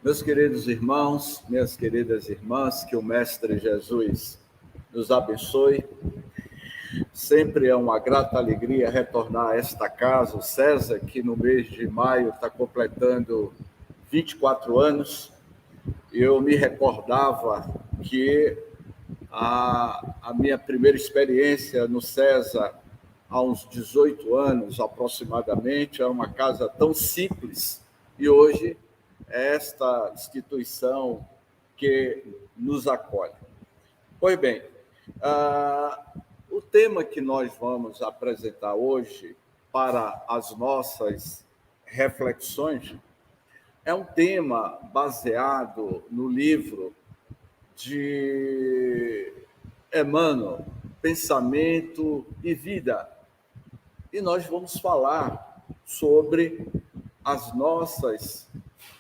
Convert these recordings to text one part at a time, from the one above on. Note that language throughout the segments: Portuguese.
Meus queridos irmãos, minhas queridas irmãs, que o Mestre Jesus nos abençoe. Sempre é uma grata alegria retornar a esta casa. O César, que no mês de maio está completando 24 anos, eu me recordava que a minha primeira experiência no César, há uns 18 anos aproximadamente, é uma casa tão simples, e hoje é esta instituição que nos acolhe. Pois bem, o tema que nós vamos apresentar hoje para as nossas reflexões é um tema baseado no livro de Emmanuel, Pensamento e Vida. E nós vamos falar sobre as nossas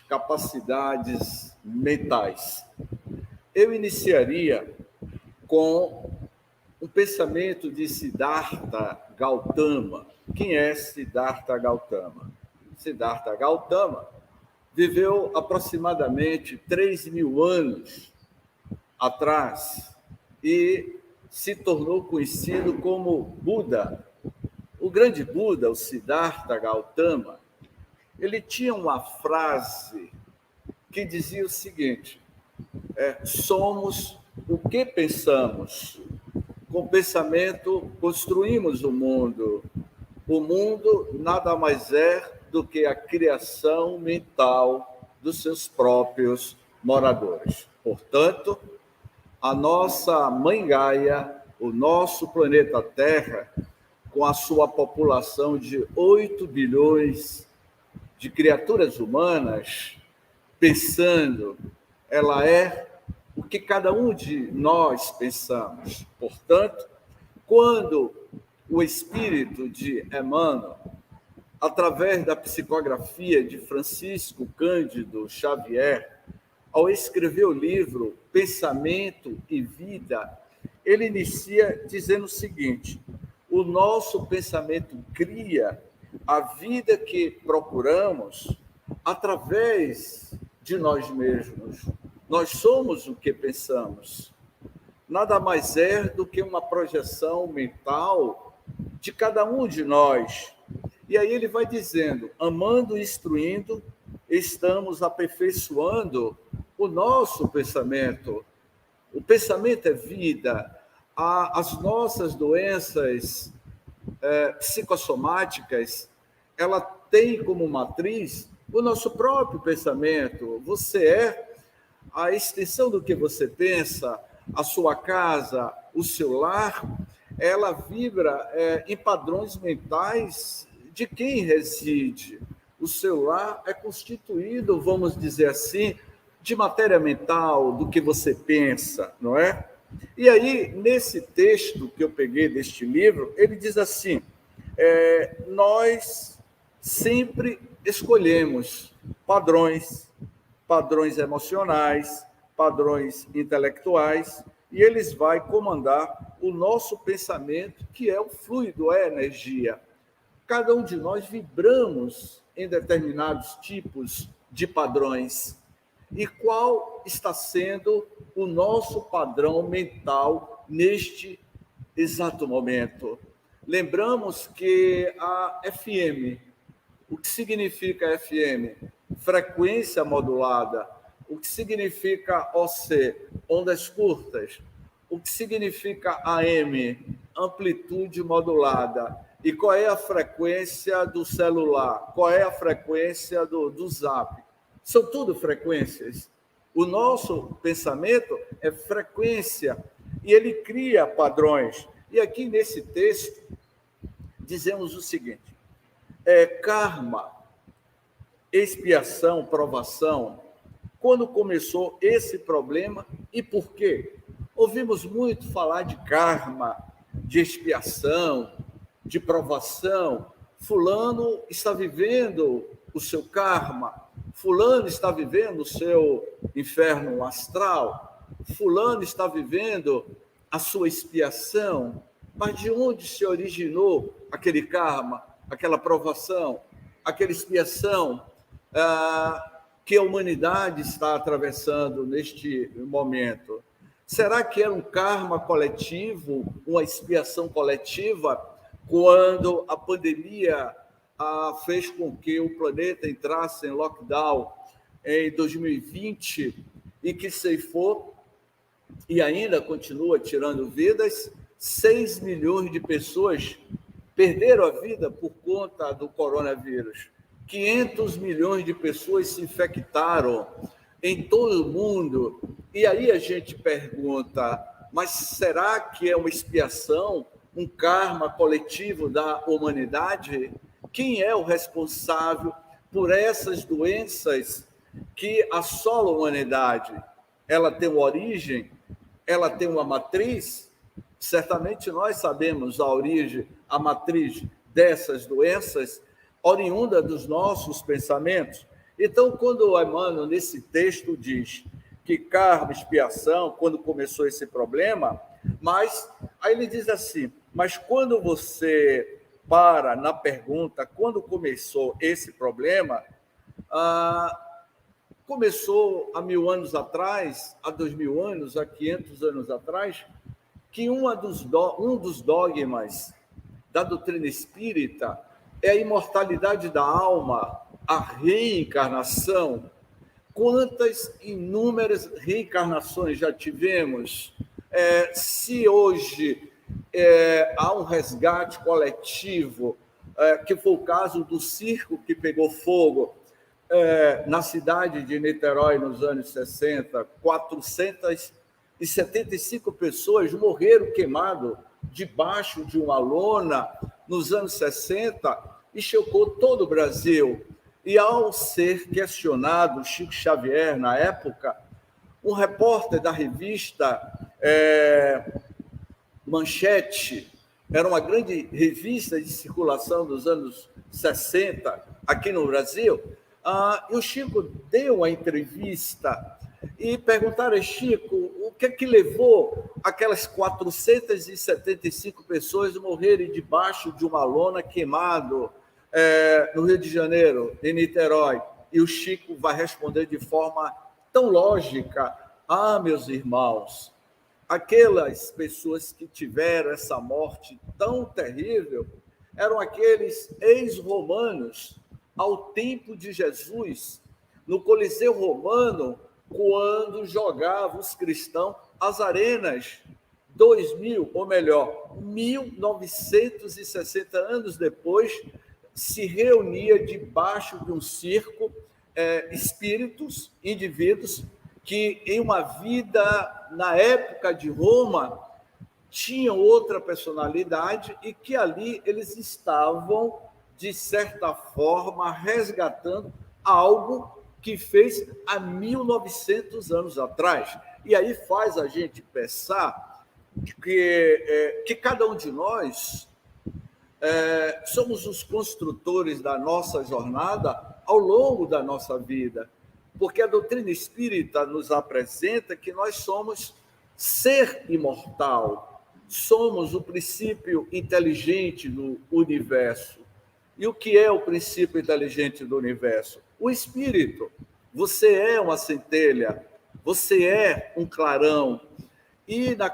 capacidades mentais. Eu iniciaria com um pensamento de Siddhartha Gautama. Quem é Siddhartha Gautama? Siddhartha Gautama viveu aproximadamente 3.000 anos atrás e se tornou conhecido como Buda. O grande Buda, o Siddhartha Gautama, ele tinha uma frase que dizia o seguinte: somos o que pensamos. Com pensamento construímos o mundo. O mundo nada mais é do que a criação mental dos seus próprios moradores. Portanto, a nossa mãe Gaia, o nosso planeta Terra, com a sua população de 8 bilhões de criaturas humanas, pensando, ela é o que cada um de nós pensamos. Portanto, quando o espírito de Emmanuel, através da psicografia de Francisco Cândido Xavier, ao escrever o livro Pensamento e Vida, ele inicia dizendo o seguinte: o nosso pensamento cria a vida que procuramos através de nós mesmos. Nós somos o que pensamos. Nada mais é do que uma projeção mental de cada um de nós. E aí ele vai dizendo, amando e instruindo, estamos aperfeiçoando o nosso pensamento. O pensamento é vida. As nossas doenças psicossomáticas, ela tem como matriz o nosso próprio pensamento. Você é a extensão do que você pensa, a sua casa, o seu lar, ela vibra em padrões mentais de quem reside. O seu lar é constituído, vamos dizer assim, de matéria mental, do que você pensa, não é? E aí, nesse texto que eu peguei deste livro, ele diz assim, nós sempre escolhemos padrões emocionais, padrões intelectuais, e eles vão comandar o nosso pensamento, que é o fluido, é a energia. Cada um de nós vibramos em determinados tipos de padrões. E qual está sendo o nosso padrão mental neste exato momento? Lembramos que a FM, o que significa FM? Frequência modulada. O que significa OC? Ondas curtas. O que significa AM? Amplitude modulada. E qual é a frequência do celular? Qual é a frequência do Zap? São tudo frequências. O nosso pensamento é frequência e ele cria padrões. E aqui nesse texto dizemos o seguinte: karma, expiação, provação. Quando começou esse problema e por quê? Ouvimos muito falar de karma, de expiação, de provação. Fulano está vivendo o seu karma, fulano está vivendo o seu inferno astral, fulano está vivendo a sua expiação. Mas de onde se originou aquele karma, aquela provação, aquela expiação? que a humanidade está atravessando neste momento? Será que era um karma coletivo, uma expiação coletiva, quando a pandemia fez com que o planeta entrasse em lockdown em 2020 e que ceifou e ainda continua tirando vidas? 6 milhões de pessoas perderam a vida por conta do coronavírus. 500 milhões de pessoas se infectaram em todo o mundo. E aí a gente pergunta, mas será que é uma expiação, um karma coletivo da humanidade? Quem é o responsável por essas doenças que assolam a humanidade? Ela tem uma origem? Ela tem uma matriz? Certamente nós sabemos a origem, a matriz dessas doenças, oriunda dos nossos pensamentos. Então, quando o Emmanuel, nesse texto, diz que karma, expiação, quando começou esse problema, mas aí ele diz assim, mas quando você para na pergunta, quando começou esse problema, começou há 1000 anos atrás, há 2000 anos, há 500 anos atrás, que um dos dogmas da doutrina espírita é a imortalidade da alma, a reencarnação. Quantas inúmeras reencarnações já tivemos? Se hoje há um resgate coletivo, que foi o caso do circo que pegou fogo na cidade de Niterói nos anos 60, 475 pessoas morreram queimadas debaixo de uma lona nos anos 60 e chocou todo o Brasil. E ao ser questionado, Chico Xavier, na época, um repórter da revista Manchete, era uma grande revista de circulação dos anos 60 aqui no Brasil, e o Chico deu a entrevista e perguntaram a Chico o que é que levou aquelas 475 pessoas a morrerem debaixo de uma lona queimado no Rio de Janeiro, em Niterói. E o Chico vai responder de forma tão lógica: meus irmãos, aquelas pessoas que tiveram essa morte tão terrível eram aqueles ex-romanos ao tempo de Jesus, no Coliseu Romano, quando jogavam os cristãos às arenas. 1960 anos depois, se reunia debaixo de um circo espíritos, indivíduos que em uma vida, na época de Roma, tinham outra personalidade e que ali eles estavam, de certa forma, resgatando algo que fez há 1900 anos atrás. E aí faz a gente pensar que cada um de nós somos os construtores da nossa jornada ao longo da nossa vida, porque a doutrina espírita nos apresenta que nós somos ser imortal, somos o princípio inteligente do universo. E o que é o princípio inteligente do universo? O espírito. Você é uma centelha, você é um clarão, e na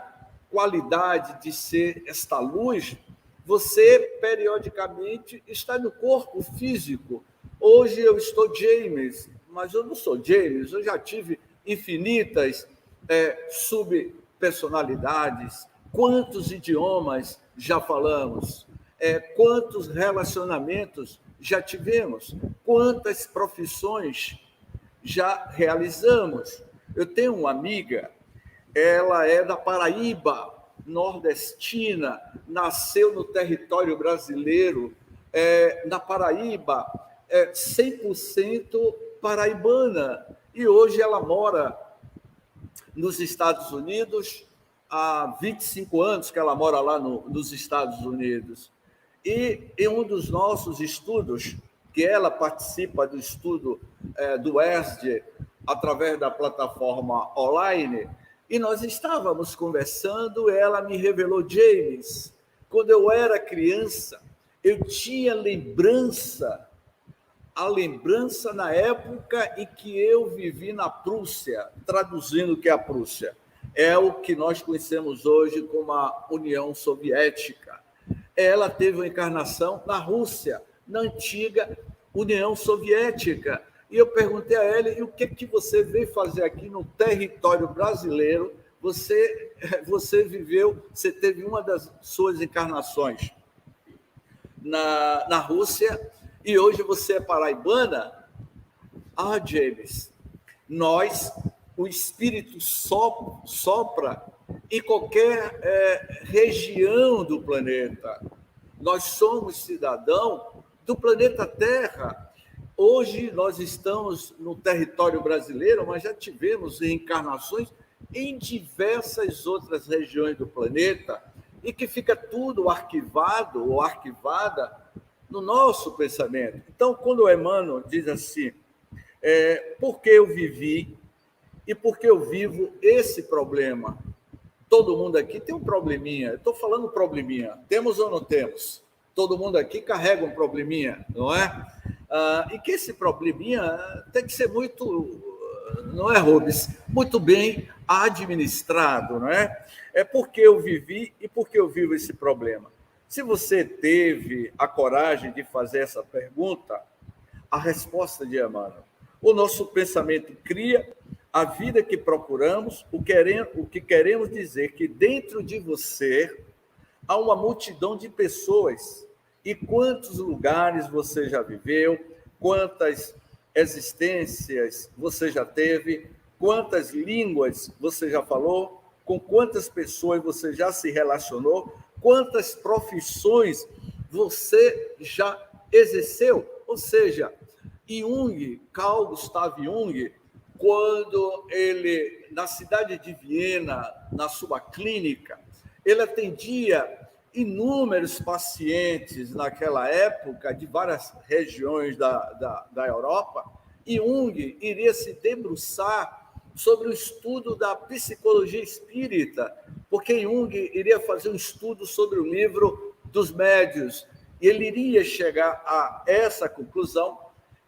qualidade de ser esta luz, você periodicamente está no corpo físico. Hoje eu estou James, mas eu não sou James, eu já tive infinitas subpersonalidades. Quantos idiomas já falamos? Quantos relacionamentos já tivemos? Quantas profissões já realizamos? Eu tenho uma amiga, ela é da Paraíba, nordestina, nasceu no território brasileiro, na Paraíba, 100% paraibana, e hoje ela mora nos Estados Unidos, há 25 anos que ela mora lá nos Estados Unidos. E em um dos nossos estudos, que ela participa do estudo do ESD, através da plataforma online, e nós estávamos conversando, ela me revelou: James, quando eu era criança, eu tinha lembrança a lembrança na época em que eu vivi na Prússia, traduzindo o que é a Prússia. É o que nós conhecemos hoje como a União Soviética. Ela teve uma encarnação na Rússia, na antiga União Soviética. E eu perguntei a ela, e o que você veio fazer aqui no território brasileiro? Você viveu, você teve uma das suas encarnações na Rússia, e hoje você é paraibana? Ah, James, o Espírito sopra em qualquer região do planeta. Nós somos cidadão do planeta Terra. Hoje nós estamos no território brasileiro, mas já tivemos reencarnações em diversas outras regiões do planeta, e que fica tudo arquivado ou arquivada no nosso pensamento. Então, quando o Emmanuel diz assim, porque eu vivi e porque eu vivo esse problema, todo mundo aqui tem um probleminha, eu estou falando probleminha, temos ou não temos? Todo mundo aqui carrega um probleminha, não é? E que esse probleminha tem que ser muito, não é, Rubens? Muito bem administrado, não é? É porque eu vivi e porque eu vivo esse problema. Se você teve a coragem de fazer essa pergunta, a resposta de Emmanuel: o nosso pensamento cria a vida que procuramos, o que queremos dizer que dentro de você há uma multidão de pessoas. E quantos lugares você já viveu, quantas existências você já teve, quantas línguas você já falou, com quantas pessoas você já se relacionou, quantas profissões você já exerceu. Ou seja, Carl Gustav Jung, quando ele, na cidade de Viena, na sua clínica, ele atendia inúmeros pacientes naquela época, de várias regiões da Europa, e Jung iria se debruçar sobre o estudo da psicologia espírita, porque Jung iria fazer um estudo sobre o livro dos médiuns, e ele iria chegar a essa conclusão,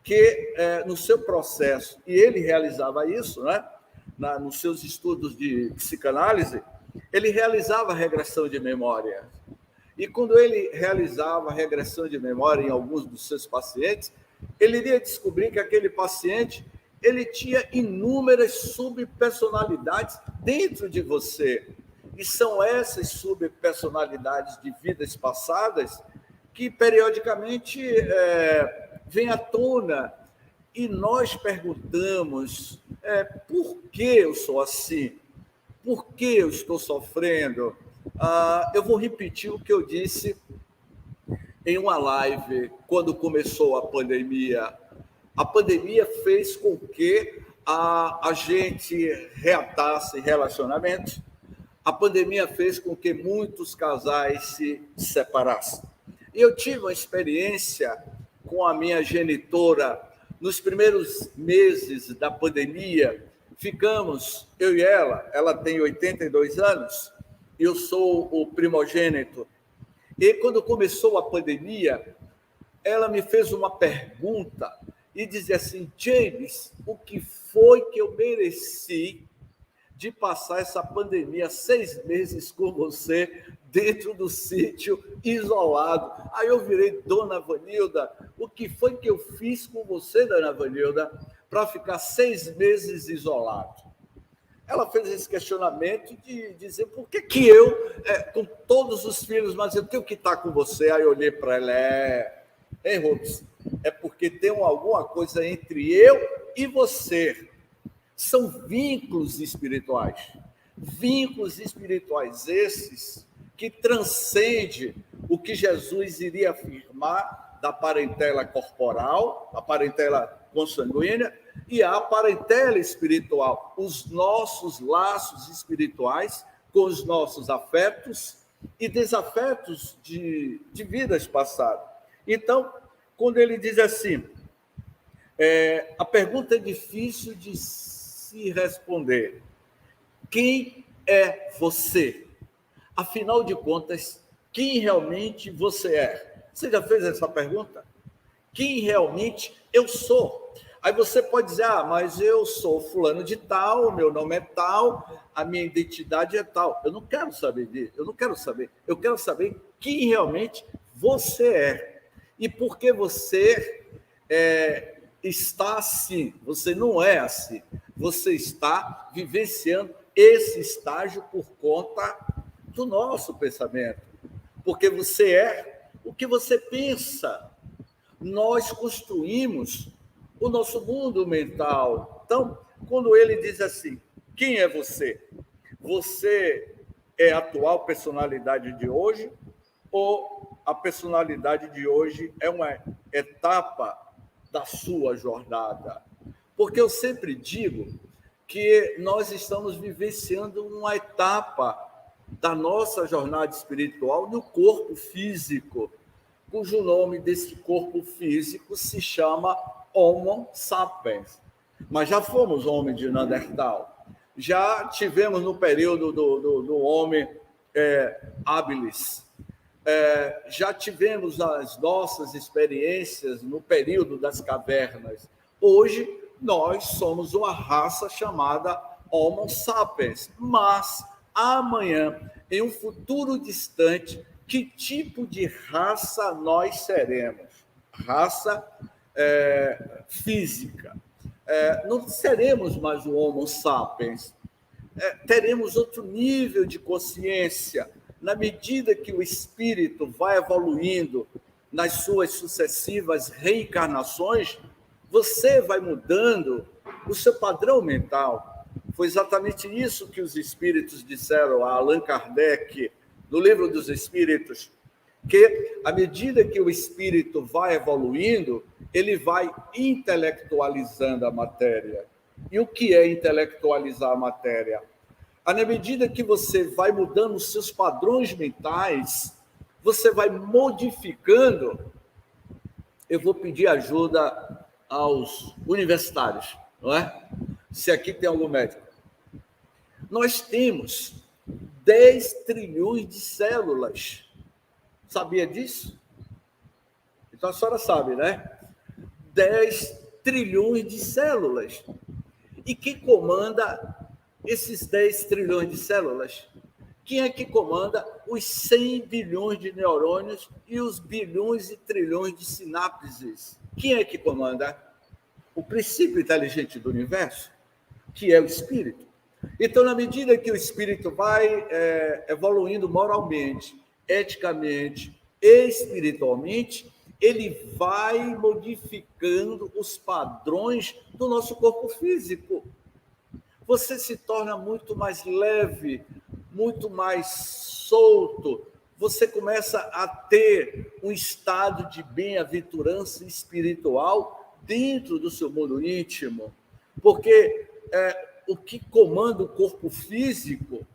que no seu processo, e ele realizava isso, né, nos seus estudos de psicanálise, ele realizava regressão de memória. E quando ele realizava regressão de memória em alguns dos seus pacientes, ele iria descobrir que aquele paciente ele tinha inúmeras subpersonalidades dentro de você. E são essas subpersonalidades de vidas passadas que periodicamente vêm à tona. E nós perguntamos, por que eu sou assim? Por que eu estou sofrendo? Eu vou repetir o que eu disse em uma live quando começou a pandemia. A pandemia fez com que a gente reatasse relacionamentos. A pandemia fez com que muitos casais se separassem. E eu tive uma experiência com a minha genitora nos primeiros meses da pandemia. Ficamos, eu e ela tem 82 anos, eu sou o primogênito. E quando começou a pandemia, ela me fez uma pergunta e dizia assim: James, o que foi que eu mereci de passar essa pandemia 6 meses com você dentro do sítio, isolado? Aí eu virei: Dona Vanilda, o que foi que eu fiz com você, Dona Vanilda, para ficar 6 meses isolado? Ela fez esse questionamento de dizer por que eu, com todos os filhos, mas eu tenho que estar com você. Aí eu olhei para ela: Ei, Rubens, é porque tem alguma coisa entre eu e você. São vínculos espirituais. Vínculos espirituais esses que transcendem o que Jesus iria afirmar da parentela corporal, a parentela consanguínea, e a parentela espiritual, os nossos laços espirituais com os nossos afetos e desafetos de vidas passadas. Então, quando ele diz assim, a pergunta é difícil de se responder. Quem é você? Afinal de contas, quem realmente você é? Você já fez essa pergunta? quem realmente eu sou. Aí você pode dizer, mas eu sou fulano de tal, meu nome é tal, a minha identidade é tal. Eu não quero saber disso, eu não quero saber. Eu quero saber quem realmente você é. E por que você está assim. Você não é assim. Você está vivenciando esse estágio por conta do nosso pensamento. Porque você é o que você pensa. Nós construímos o nosso mundo mental. Então, quando ele diz assim, quem é você? Você é a atual personalidade de hoje ou a personalidade de hoje é uma etapa da sua jornada? Porque eu sempre digo que nós estamos vivenciando uma etapa da nossa jornada espiritual no corpo físico, cujo nome desse corpo físico se chama Homo sapiens. Mas já fomos homem de Neandertal. Já tivemos no período do homem habilis. Já tivemos as nossas experiências no período das cavernas. Hoje, nós somos uma raça chamada Homo sapiens. Mas, amanhã, em um futuro distante, que tipo de raça nós seremos? Raça física. Não seremos mais o Homo sapiens. Teremos outro nível de consciência. Na medida que o espírito vai evoluindo nas suas sucessivas reencarnações, você vai mudando o seu padrão mental. Foi exatamente isso que os espíritos disseram a Allan Kardec, no Livro dos Espíritos, que à medida que o espírito vai evoluindo, ele vai intelectualizando a matéria. E o que é intelectualizar a matéria? À medida que você vai mudando os seus padrões mentais, você vai modificando. Eu vou pedir ajuda aos universitários, não é? Se aqui tem algum médico. Nós temos 10 trilhões de células. Sabia disso? Então a senhora sabe, né? 10 trilhões de células. E quem comanda esses 10 trilhões de células? Quem é que comanda os 100 bilhões de neurônios e os bilhões e trilhões de sinapses? Quem é que comanda? O princípio inteligente do universo, que é o espírito. Então, na medida que o espírito vai evoluindo moralmente, eticamente e espiritualmente, ele vai modificando os padrões do nosso corpo físico. Você se torna muito mais leve, muito mais solto. Você começa a ter um estado de bem-aventurança espiritual dentro do seu mundo íntimo. Porque o que comanda o corpo físico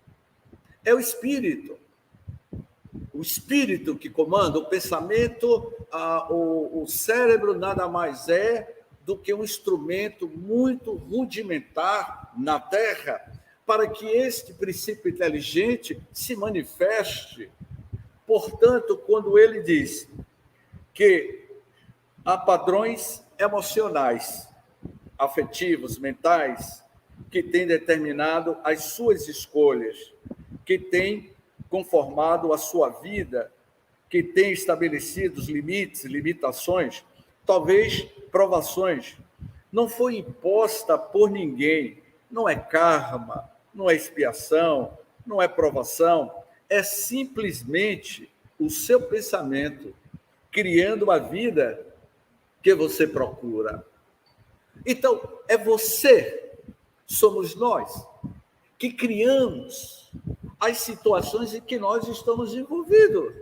é o espírito. O espírito que comanda, o pensamento, o cérebro nada mais é do que um instrumento muito rudimentar na Terra para que este princípio inteligente se manifeste. Portanto, quando ele diz que há padrões emocionais, afetivos, mentais, que têm determinado as suas escolhas, que têm conformado a sua vida, que têm estabelecido os limites, limitações, talvez provações. Não foi imposta por ninguém, não é karma, não é expiação, não é provação, é simplesmente o seu pensamento criando a vida que você procura. Então, é você, somos nós, que criamos as situações em que nós estamos envolvidos.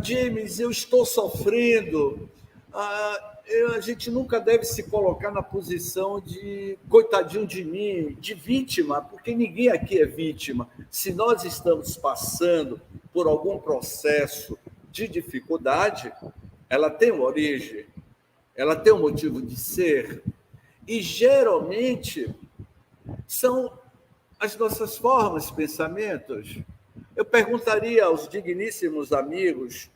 James, eu estou sofrendo. A gente nunca deve se colocar na posição de coitadinho de mim, de vítima, porque ninguém aqui é vítima. Se nós estamos passando por algum processo de dificuldade, ela tem uma origem, ela tem um motivo de ser, e geralmente são as nossas formas, pensamentos. Eu perguntaria aos digníssimos amigos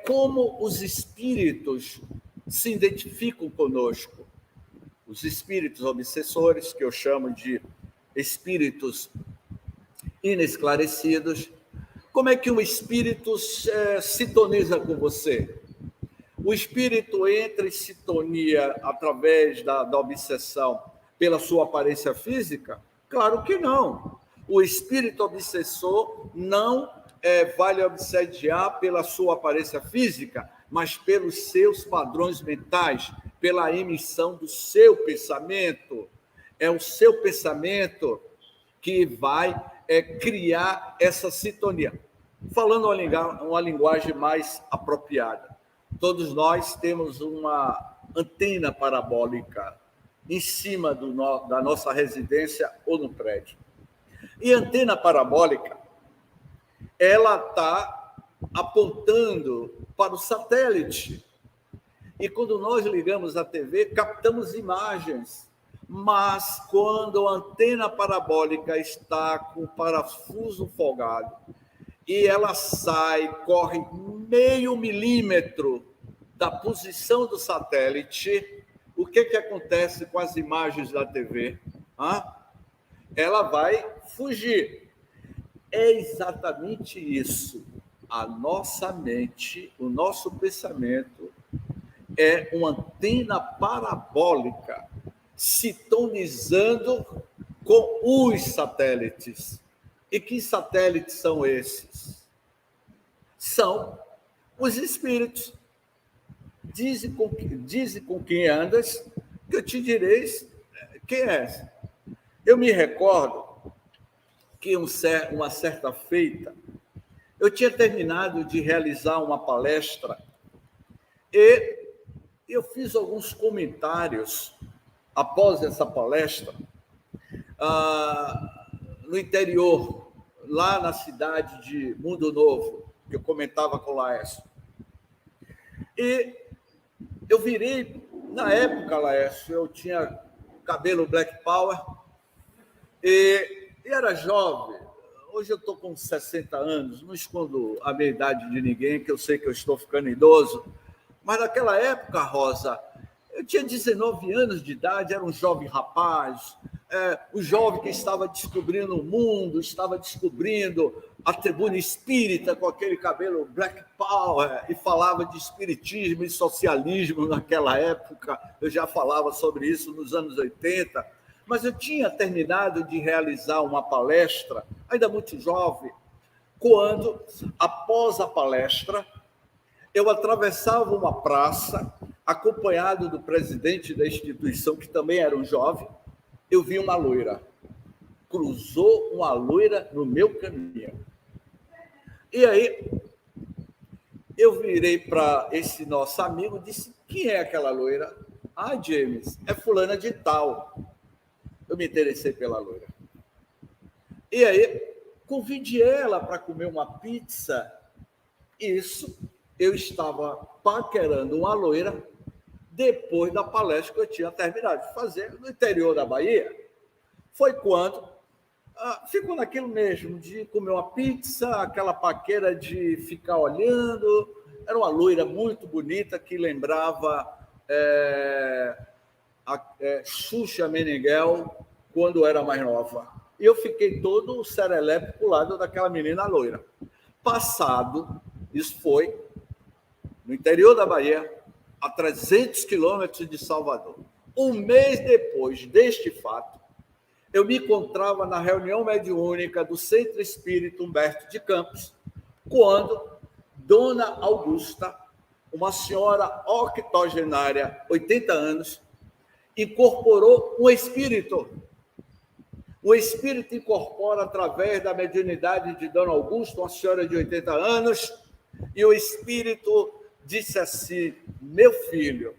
como os espíritos se identificam conosco. Os espíritos obsessores, que eu chamo de espíritos inesclarecidos. Como é que o espírito sintoniza com você? O espírito entra em sintonia através da obsessão pela sua aparência física? Claro que não. O espírito obsessor não vai lhe obsediar pela sua aparência física, mas pelos seus padrões mentais, pela emissão do seu pensamento. É o seu pensamento que vai criar essa sintonia. Falando uma linguagem mais apropriada, todos nós temos uma antena parabólica em cima da nossa residência ou no prédio. E a antena parabólica, ela está apontando para o satélite. E quando nós ligamos a TV, captamos imagens. Mas quando a antena parabólica está com o parafuso folgado e ela corre meio milímetro da posição do satélite, o que acontece com as imagens da TV? Ela vai fugir. É exatamente isso. A nossa mente, o nosso pensamento é uma antena parabólica sintonizando com os satélites. E que satélites são esses? São os espíritos. Dize com quem andas, que eu te direi quem és. Eu me recordo que uma certa feita, eu tinha terminado de realizar uma palestra e eu fiz alguns comentários após essa palestra no interior, lá na cidade de Mundo Novo, que eu comentava com o Laércio. E eu virei, na época, Laércio, eu tinha cabelo Black Power e era jovem. Hoje eu estou com 60 anos, não escondo a minha idade de ninguém, que eu sei que eu estou ficando idoso. Mas naquela época, Rosa, eu tinha 19 anos de idade, era um jovem rapaz, um jovem que estava descobrindo o mundo, estava descobrindo a tribuna espírita com aquele cabelo Black Power e falava de espiritismo e socialismo naquela época. Eu já falava sobre isso nos anos 80, mas eu tinha terminado de realizar uma palestra, ainda muito jovem, quando, após a palestra, eu atravessava uma praça, acompanhado do presidente da instituição, que também era um jovem, eu vi uma loira. Cruzou uma loira no meu caminho. E aí, eu virei para esse nosso amigo e disse, quem é aquela loira? James, é fulana de tal. Eu me interessei pela loira. E aí, convidei ela para comer uma pizza. Isso, eu estava paquerando uma loira depois da palestra que eu tinha terminado de fazer no interior da Bahia. Foi quando ficou naquilo mesmo, de comer uma pizza, aquela paquera de ficar olhando. Era uma loira muito bonita que lembrava Xuxa Meneghel quando era mais nova. E eu fiquei todo serelepe pro lado daquela menina loira. Passado, isso foi no interior da Bahia, a 300 quilômetros de Salvador. Um mês depois deste fato, eu me encontrava na reunião mediúnica do Centro Espírita Humberto de Campos, quando Dona Augusta, uma senhora octogenária, 80 anos, incorporou um espírito. O espírito incorpora através da mediunidade de Dona Augusta, uma senhora de 80 anos, e o espírito disse assim, meu filho,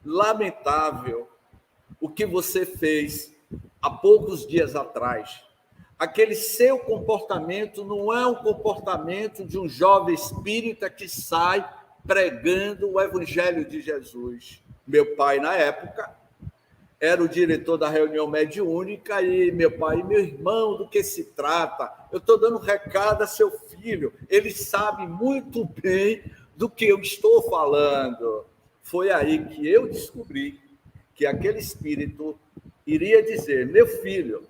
lamentável o que você fez há poucos dias atrás. Aquele seu comportamento não é um comportamento de um jovem espírita que sai pregando o evangelho de Jesus. Meu pai, na época, era o diretor da reunião mediúnica, e meu pai, meu irmão, do que se trata? Eu estou dando recado a seu filho, ele sabe muito bem do que eu estou falando. Foi aí que eu descobri que aquele espírito iria dizer: meu filho,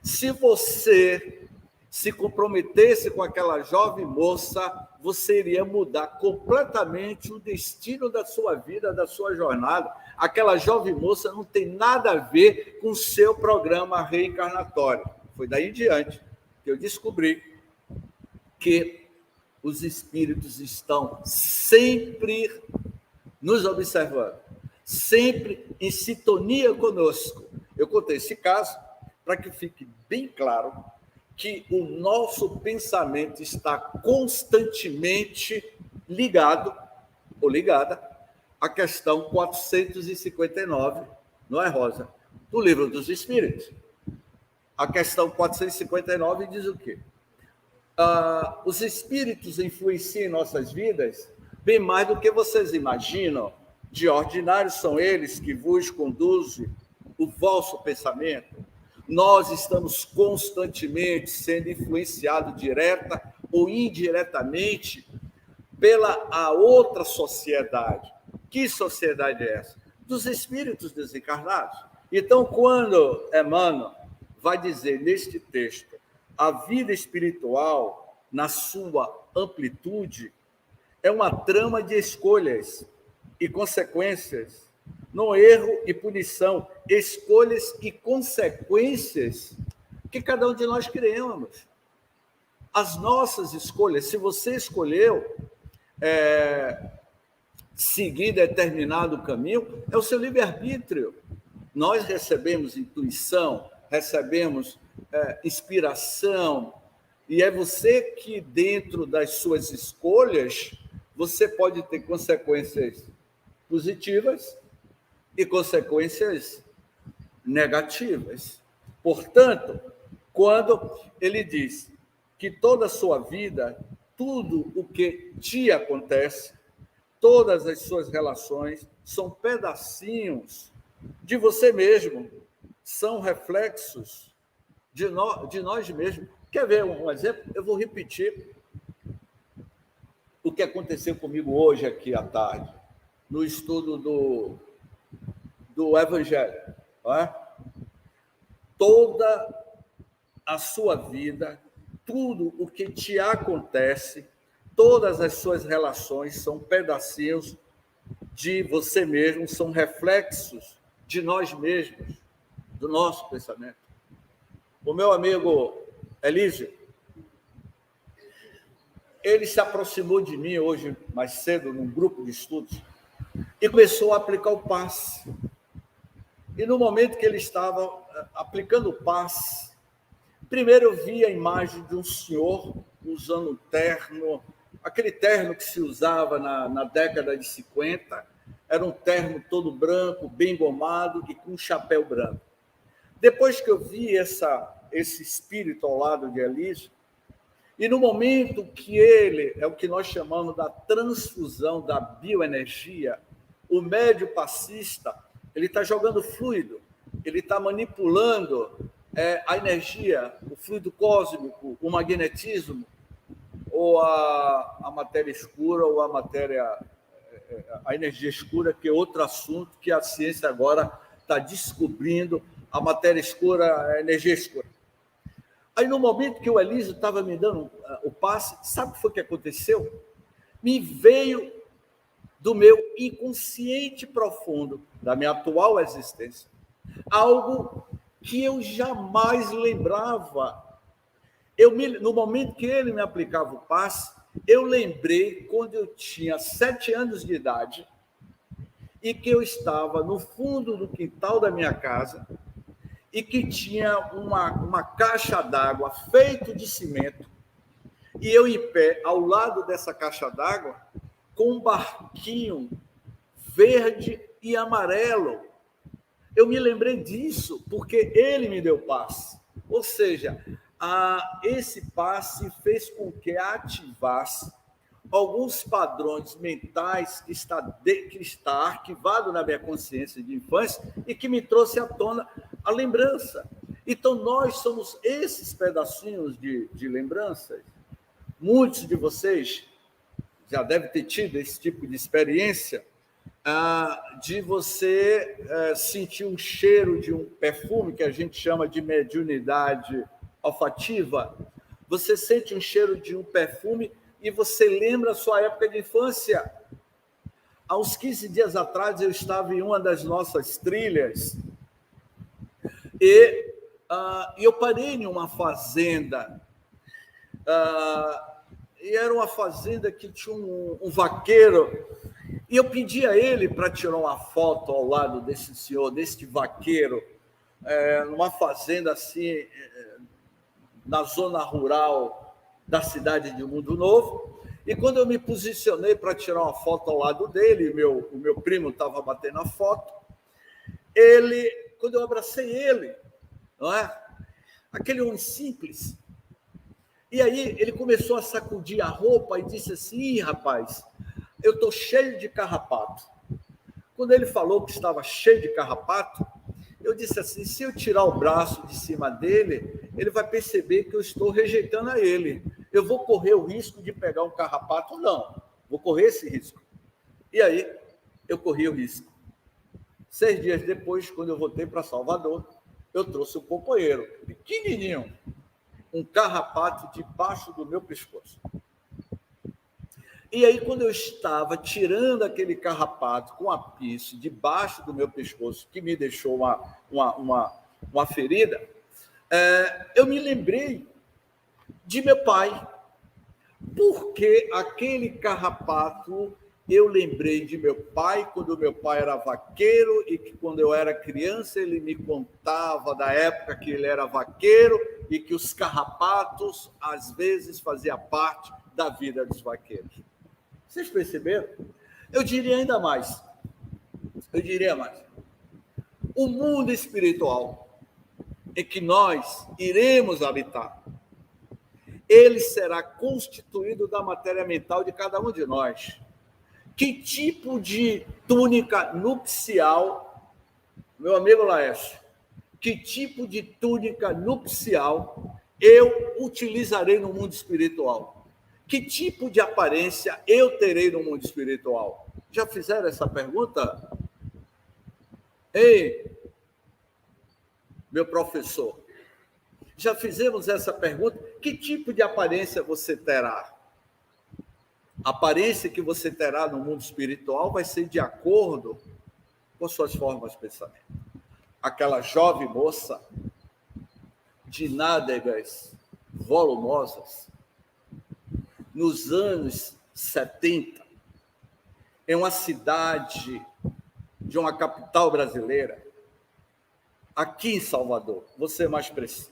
se você se comprometesse com aquela jovem moça, você iria mudar completamente o destino da sua vida, da sua jornada. Aquela jovem moça não tem nada a ver com o seu programa reencarnatório. Foi daí em diante que eu descobri que os espíritos estão sempre nos observando, sempre em sintonia conosco. Eu contei esse caso para que fique bem claro que o nosso pensamento está constantemente ligado ou ligada à questão 459, não é, Rosa? Do Livro dos Espíritos. A questão 459 diz o quê? Os espíritos influenciam em nossas vidas bem mais do que vocês imaginam. De ordinário são eles que vos conduzem o vosso pensamento. Nós estamos constantemente sendo influenciados direta ou indiretamente pela a outra sociedade. Que sociedade é essa? Dos espíritos desencarnados. Então, quando Emmanuel vai dizer neste texto a vida espiritual, na sua amplitude, é uma trama de escolhas e consequências, no erro e punição, escolhas e consequências que cada um de nós criamos. As nossas escolhas, se você escolheu seguir determinado caminho, é o seu livre-arbítrio. Nós recebemos intuição, recebemos inspiração, e é você que, dentro das suas escolhas, você pode ter consequências positivas e consequências negativas. Portanto, quando ele diz que toda a sua vida, tudo o que te acontece, todas as suas relações são pedacinhos de você mesmo, são reflexos de nós mesmos. Quer ver um exemplo? Eu vou repetir o que aconteceu comigo hoje aqui à tarde, no estudo do Evangelho. Não é? Toda a sua vida, tudo o que te acontece, todas as suas relações são pedacinhos de você mesmo, são reflexos de nós mesmos, do nosso pensamento. O meu amigo Elísio, ele se aproximou de mim hoje, mais cedo, num grupo de estudos, e começou a aplicar o passe. E no momento que ele estava aplicando o passe, primeiro eu vi a imagem de um senhor usando um terno, aquele terno que se usava na década de 50, era um terno todo branco, bem gomado e com um chapéu branco. Depois que eu vi esse espírito ao lado de Elísio, e no momento que ele, é o que nós chamamos da transfusão da bioenergia, o médio passista, ele está jogando fluido, ele está manipulando a energia, o fluido cósmico, o magnetismo, ou a matéria escura, ou a energia escura, que é outro assunto que a ciência agora está descobrindo, a matéria escura, a energia escura. Aí, no momento que o Elísio estava me dando o passe, sabe o que foi que aconteceu? Me veio do meu inconsciente profundo, da minha atual existência, algo que eu jamais lembrava. No momento que ele me aplicava o passe, eu lembrei quando eu tinha 7 anos de idade e que eu estava no fundo do quintal da minha casa e que tinha uma caixa d'água feita de cimento, e eu em pé, ao lado dessa caixa d'água, com um barquinho verde e amarelo. Eu me lembrei disso, porque ele me deu passe. Ou seja, esse passe fez com que ativasse alguns padrões mentais que está arquivado na minha consciência de infância e que me trouxe à tona a lembrança. Então, nós somos esses pedacinhos de lembranças. Muitos de vocês já devem ter tido esse tipo de experiência, de você sentir um cheiro de um perfume, que a gente chama de mediunidade olfativa. Você sente um cheiro de um perfume e você lembra a sua época de infância. Há uns 15 dias atrás, eu estava em uma das nossas trilhas e eu parei em uma fazenda. E era uma fazenda que tinha um vaqueiro. E eu pedi a ele para tirar uma foto ao lado desse senhor, deste vaqueiro, numa fazenda assim, na zona rural da cidade de Mundo Novo. E quando eu me posicionei para tirar uma foto ao lado dele, o meu primo estava batendo a foto, quando eu abracei ele, não é? Aquele homem simples. E aí ele começou a sacudir a roupa e disse assim: Ih, rapaz, eu estou cheio de carrapato. Quando ele falou que estava cheio de carrapato, eu disse assim: se eu tirar o braço de cima dele, ele vai perceber que eu estou rejeitando a ele. Eu vou correr o risco de pegar um carrapato? Não, vou correr esse risco. E aí, eu corri o risco. 6 dias depois, quando eu voltei para Salvador, eu trouxe um companheiro, pequenininho, um carrapato debaixo do meu pescoço. E aí, quando eu estava tirando aquele carrapato com a piche debaixo do meu pescoço, que me deixou uma ferida, eu me lembrei de meu pai. Porque aquele carrapato, eu lembrei de meu pai, quando meu pai era vaqueiro, e que quando eu era criança, ele me contava da época que ele era vaqueiro, e que os carrapatos, às vezes, faziam parte da vida dos vaqueiros. Vocês perceberam? Eu diria ainda mais. O mundo espiritual em que nós iremos habitar, ele será constituído da matéria mental de cada um de nós. Que tipo de túnica nupcial, meu amigo Laércio, que tipo de túnica nupcial eu utilizarei no mundo espiritual? Que tipo de aparência eu terei no mundo espiritual? Já fizeram essa pergunta? Ei, meu professor, já fizemos essa pergunta? Que tipo de aparência você terá? A aparência que você terá no mundo espiritual vai ser de acordo com suas formas de pensamento. Aquela jovem moça de nádegas volumosas, nos anos 70, em uma cidade de uma capital brasileira, aqui em Salvador, você mais preciso.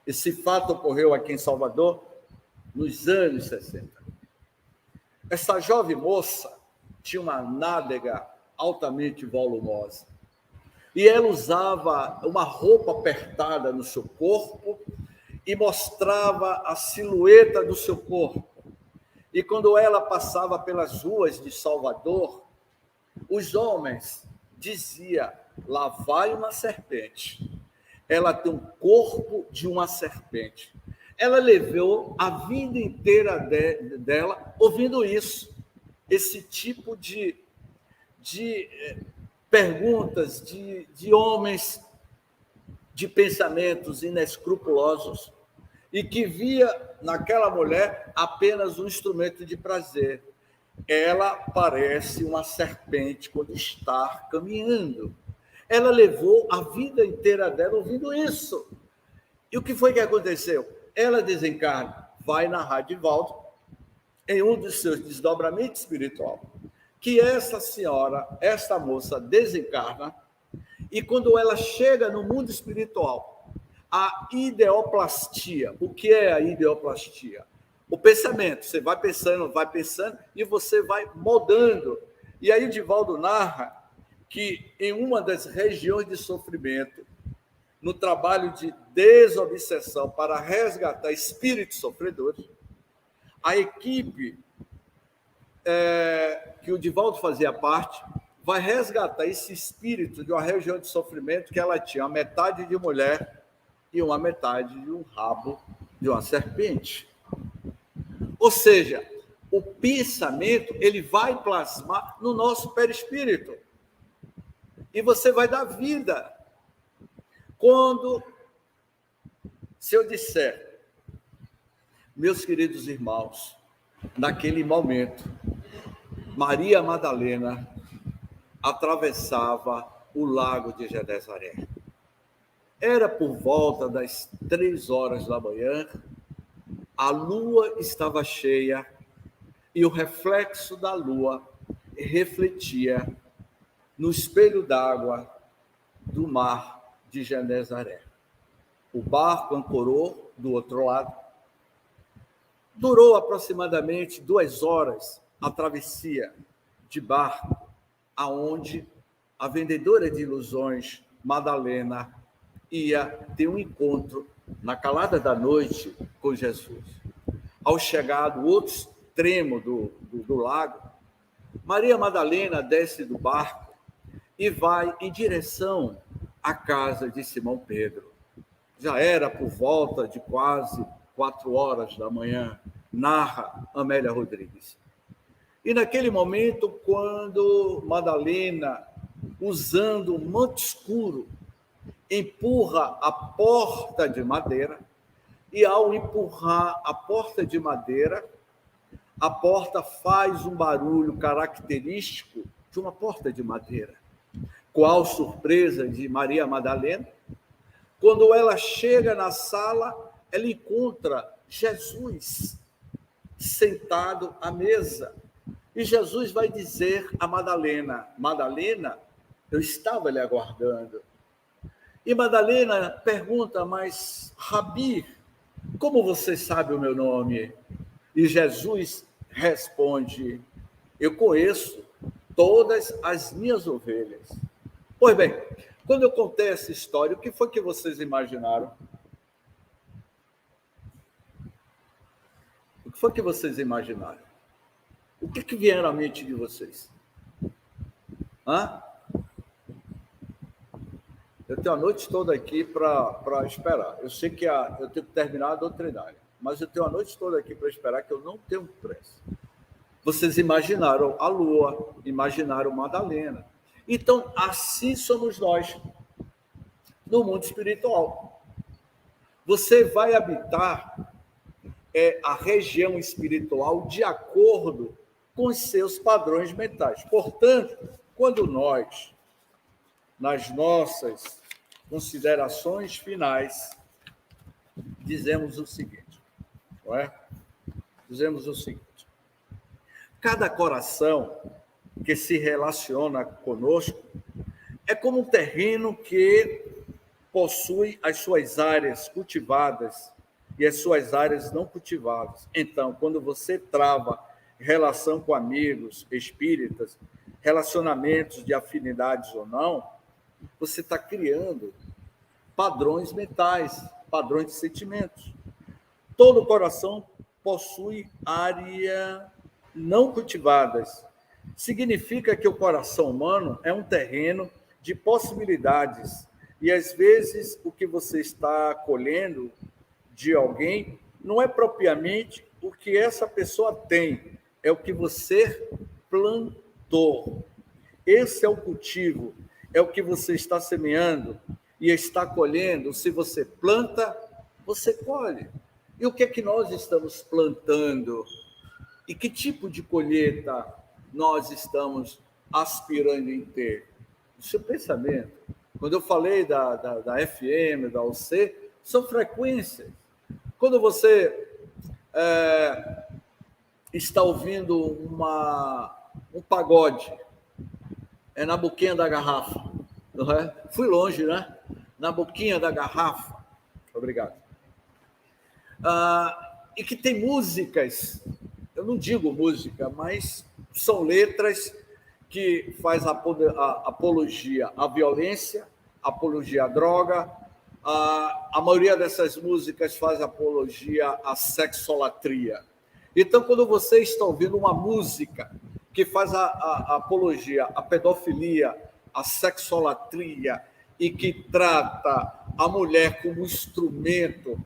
Esse fato ocorreu aqui em Salvador nos anos 60. Essa jovem moça tinha uma nádega altamente volumosa. E ela usava uma roupa apertada no seu corpo e mostrava a silhueta do seu corpo. E quando ela passava pelas ruas de Salvador, os homens diziam: lá vai uma serpente. Ela tem um corpo de uma serpente. Ela levou a vida inteira dela ouvindo isso, esse tipo de perguntas de homens de pensamentos inescrupulosos e que via naquela mulher apenas um instrumento de prazer. Ela parece uma serpente quando está caminhando. Ela levou a vida inteira dela ouvindo isso. E o que foi que aconteceu? Ela desencarna, vai narrar de volta, em um dos seus desdobramentos espiritual, que essa senhora, essa moça desencarna, e quando ela chega no mundo espiritual, a ideoplastia. O que é a ideoplastia? O pensamento. Você vai pensando, e você vai moldando. E aí Divaldo narra que em uma das regiões de sofrimento, no trabalho de desobsessão para resgatar espíritos sofredores, a equipe que o Divaldo fazia parte, vai resgatar esse espírito de uma região de sofrimento que ela tinha, uma metade de mulher e uma metade de um rabo de uma serpente. Ou seja, o pensamento, ele vai plasmar no nosso perispírito. E você vai dar vida. Se eu disser, meus queridos irmãos, naquele momento, Maria Madalena atravessava o lago de Genezaré. Era por volta das 3h da manhã, a lua estava cheia e o reflexo da lua refletia no espelho d'água do mar de Genezaré. O barco ancorou do outro lado. Durou aproximadamente 2 horas a travessia de barco, aonde a vendedora de ilusões, Madalena, ia ter um encontro na calada da noite com Jesus. Ao chegar do outro extremo do lago, Maria Madalena desce do barco e vai em direção à casa de Simão Pedro. Já era por volta de quase 4h da manhã, narra Amélia Rodrigues. E naquele momento, quando Madalena, usando um manto escuro, empurra a porta de madeira, e ao empurrar a porta de madeira, a porta faz um barulho característico de uma porta de madeira. Qual surpresa de Maria Madalena? Quando ela chega na sala, ela encontra Jesus sentado à mesa. E Jesus vai dizer a Madalena, Madalena, eu estava lhe aguardando. E Madalena pergunta, mas Rabi, como você sabe o meu nome? E Jesus responde, eu conheço todas as minhas ovelhas. Pois bem, quando eu contei essa história, o que foi que vocês imaginaram? O que foi que vocês imaginaram? O que vieram à mente de vocês? Eu tenho a noite toda aqui para esperar. Eu sei que eu tenho que terminar a doutrinária, mas eu tenho a noite toda aqui para esperar, que eu não tenho pressa. Vocês imaginaram a lua, imaginaram Madalena. Então, assim somos nós no mundo espiritual. Você vai habitar a região espiritual de acordo com os seus padrões mentais. Portanto, quando nós, nas nossas considerações finais, dizemos o seguinte, não é? Dizemos o seguinte: cada coração que se relaciona conosco é como um terreno que possui as suas áreas cultivadas e as suas áreas não cultivadas. Então, quando você trava relação com amigos espíritas, relacionamentos de afinidades ou não, você está criando padrões mentais, padrões de sentimentos. Todo coração possui áreas não cultivadas. Significa que o coração humano é um terreno de possibilidades. E, às vezes, o que você está colhendo de alguém não é propriamente o que essa pessoa tem, é o que você plantou. Esse é o cultivo, é o que você está semeando e está colhendo. Se você planta, você colhe. E o que é que nós estamos plantando? E que tipo de colheita nós estamos aspirando em ter? O seu pensamento. Quando eu falei da FM, da UC, são frequências. Quando você está ouvindo um pagode, é na boquinha da garrafa, não é? Fui longe, né? Na boquinha da garrafa. Obrigado. E que tem músicas, eu não digo música, mas são letras que faz apologia à violência, apologia à droga. A maioria dessas músicas faz apologia à sexolatria. Então, quando você está ouvindo uma música que faz a apologia à pedofilia, à sexolatria, e que trata a mulher como instrumento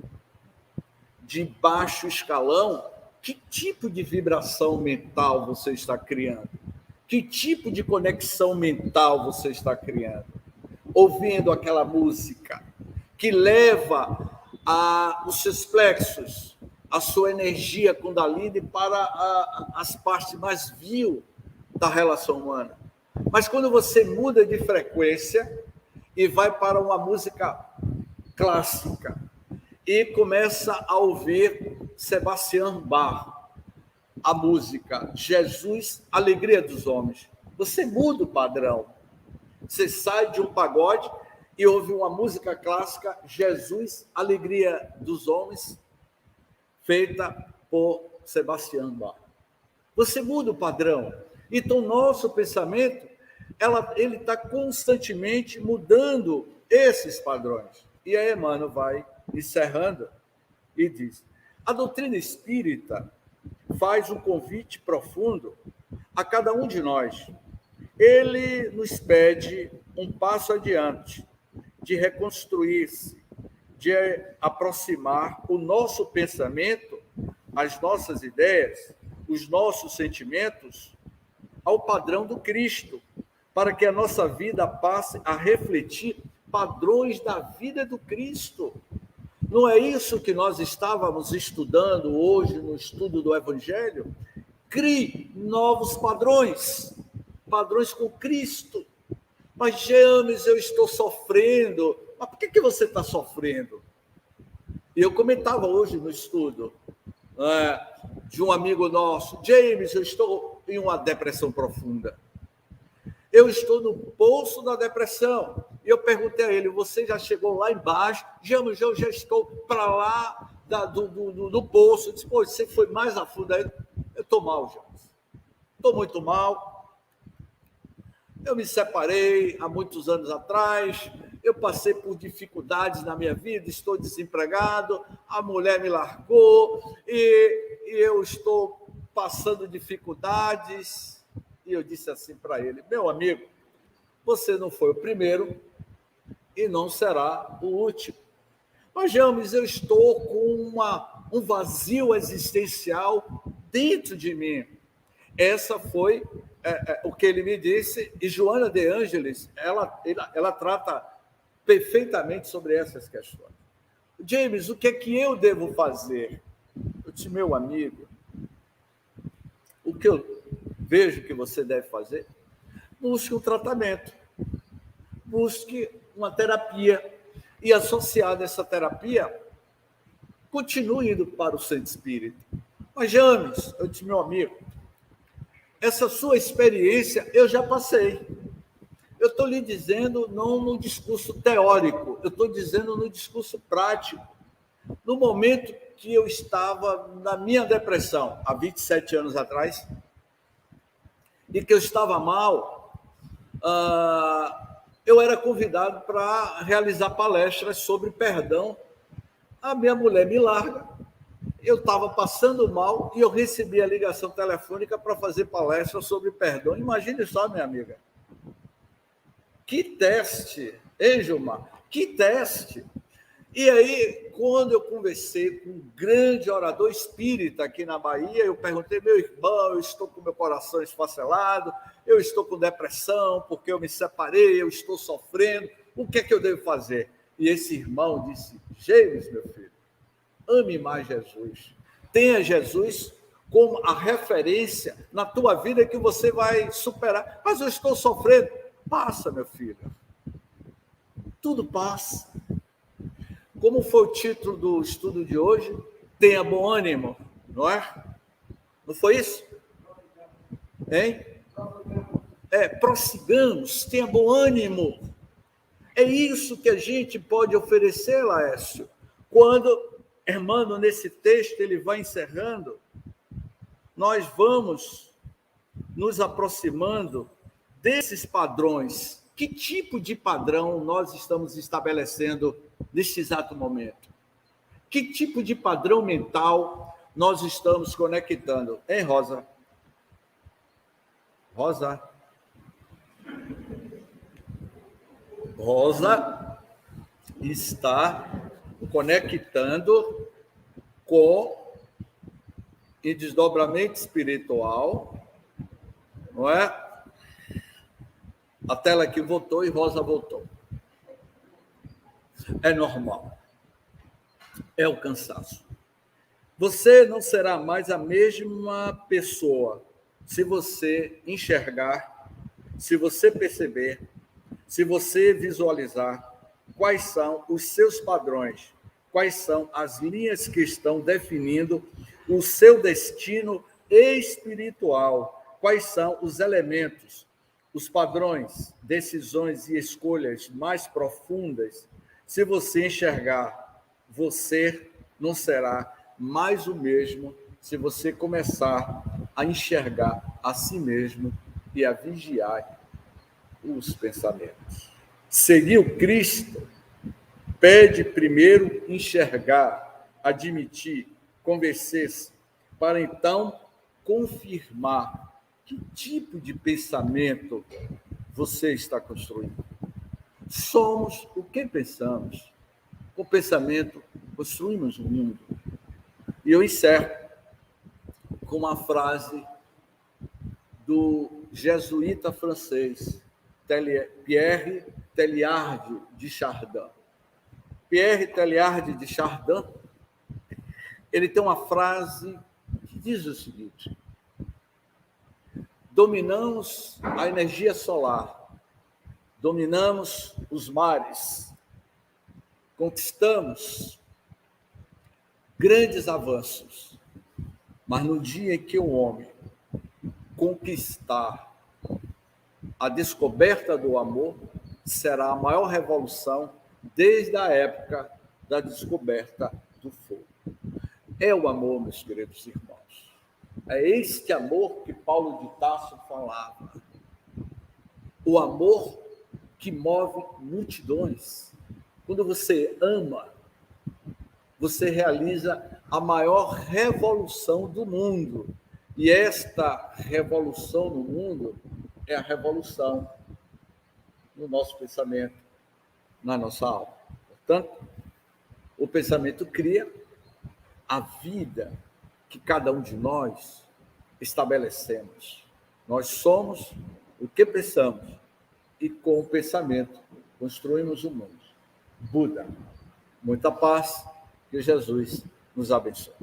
de baixo escalão, que tipo de vibração mental você está criando? Que tipo de conexão mental você está criando? Ouvindo aquela música que leva os seus plexos, a sua energia Kundalini para as partes mais vil da relação humana. Mas quando você muda de frequência e vai para uma música clássica e começa a ouvir Sebastião Bach, a música Jesus, Alegria dos Homens, você muda o padrão. Você sai de um pagode e ouve uma música clássica, Jesus, Alegria dos Homens, feita por Sebastião Bach. Você muda o padrão. Então, nosso pensamento, ele está constantemente mudando esses padrões. E aí Emmanuel vai encerrando e diz: a doutrina espírita faz um convite profundo a cada um de nós. Ele nos pede um passo adiante, de reconstruir-se, de aproximar o nosso pensamento, as nossas ideias, os nossos sentimentos ao padrão do Cristo, para que a nossa vida passe a refletir padrões da vida do Cristo. Não é isso que nós estávamos estudando hoje no estudo do Evangelho? Crie novos padrões, padrões com Cristo. Mas, James, eu estou sofrendo. Mas por que você está sofrendo? E eu comentava hoje no estudo de um amigo nosso: James, eu estou em uma depressão profunda. Eu estou no poço da depressão. E eu perguntei a ele: você já chegou lá embaixo? James, eu já estou para lá do poço. Eu disse: pô, você foi mais a fundo aí? Eu estou mal, James. Estou muito mal. Eu me separei há muitos anos atrás, eu passei por dificuldades na minha vida, estou desempregado, a mulher me largou e eu estou passando dificuldades. E eu disse assim para ele: meu amigo, você não foi o primeiro e não será o último. Mas, James, eu estou com um vazio existencial dentro de mim. Essa foi o que ele me disse, e Joana de Ângeles, ela trata perfeitamente sobre essas questões. James, o que é que eu devo fazer? Eu disse: meu amigo, o que eu vejo que você deve fazer, busque um tratamento, busque uma terapia, e associado a essa terapia, continue indo para o centro espírita. Mas, James, eu disse: meu amigo, essa sua experiência eu já passei. Eu estou lhe dizendo não no discurso teórico, eu estou dizendo no discurso prático. No momento que eu estava na minha depressão, há 27 anos atrás, e que eu estava mal, eu era convidado para realizar palestras sobre perdão. A minha mulher me larga, eu estava passando mal e eu recebi a ligação telefônica para fazer palestra sobre perdão. Imagine só, minha amiga. Que teste, hein, Gilmar? Que teste! E aí, quando eu conversei com um grande orador espírita aqui na Bahia, eu perguntei: meu irmão, eu estou com meu coração esfacelado, eu estou com depressão porque eu me separei, eu estou sofrendo, o que é que eu devo fazer? E esse irmão disse: James, meu filho, ame mais Jesus. Tenha Jesus como a referência na tua vida que você vai superar. Mas eu estou sofrendo. Passa, meu filho. Tudo passa. Como foi o título do estudo de hoje? Tenha bom ânimo, não é? Não foi isso? Hein? Prossigamos, tenha bom ânimo. É isso que a gente pode oferecer, Laércio. Quando Emmanuel, nesse texto, ele vai encerrando, nós vamos nos aproximando desses padrões. Que tipo de padrão nós estamos estabelecendo neste exato momento? Que tipo de padrão mental nós estamos conectando. Hein, Rosa? Rosa? Rosa está conectando com o desdobramento espiritual, não é? A tela aqui voltou e Rosa voltou. É normal. É o cansaço. Você não será mais a mesma pessoa se você enxergar, se você perceber, se você visualizar quais são os seus padrões, quais são as linhas que estão definindo o seu destino espiritual, quais são os elementos, os padrões, decisões e escolhas mais profundas. Se você enxergar, você não será mais o mesmo se você começar a enxergar a si mesmo e a vigiar os pensamentos. Seguir o Cristo pede primeiro enxergar, admitir, convencer-se, para então confirmar que tipo de pensamento você está construindo. Somos o que pensamos. Com o pensamento, construímos o mundo. E eu encerro com uma frase do jesuíta francês, Pierre Teilhard de Chardin. Pierre Teilhard de Chardin, ele tem uma frase que diz o seguinte: dominamos a energia solar, dominamos os mares, conquistamos grandes avanços, mas no dia em que o homem conquistar a descoberta do amor, será a maior revolução desde a época da descoberta do fogo. É o amor, meus queridos irmãos. É este amor que Paulo de Tarso falava. O amor que move multidões. Quando você ama, você realiza a maior revolução do mundo. E esta revolução no mundo é a revolução no nosso pensamento, na nossa alma. Portanto, o pensamento cria a vida que cada um de nós estabelecemos. Nós somos o que pensamos e com o pensamento construímos o mundo. Buda. Muita paz, que Jesus nos abençoe.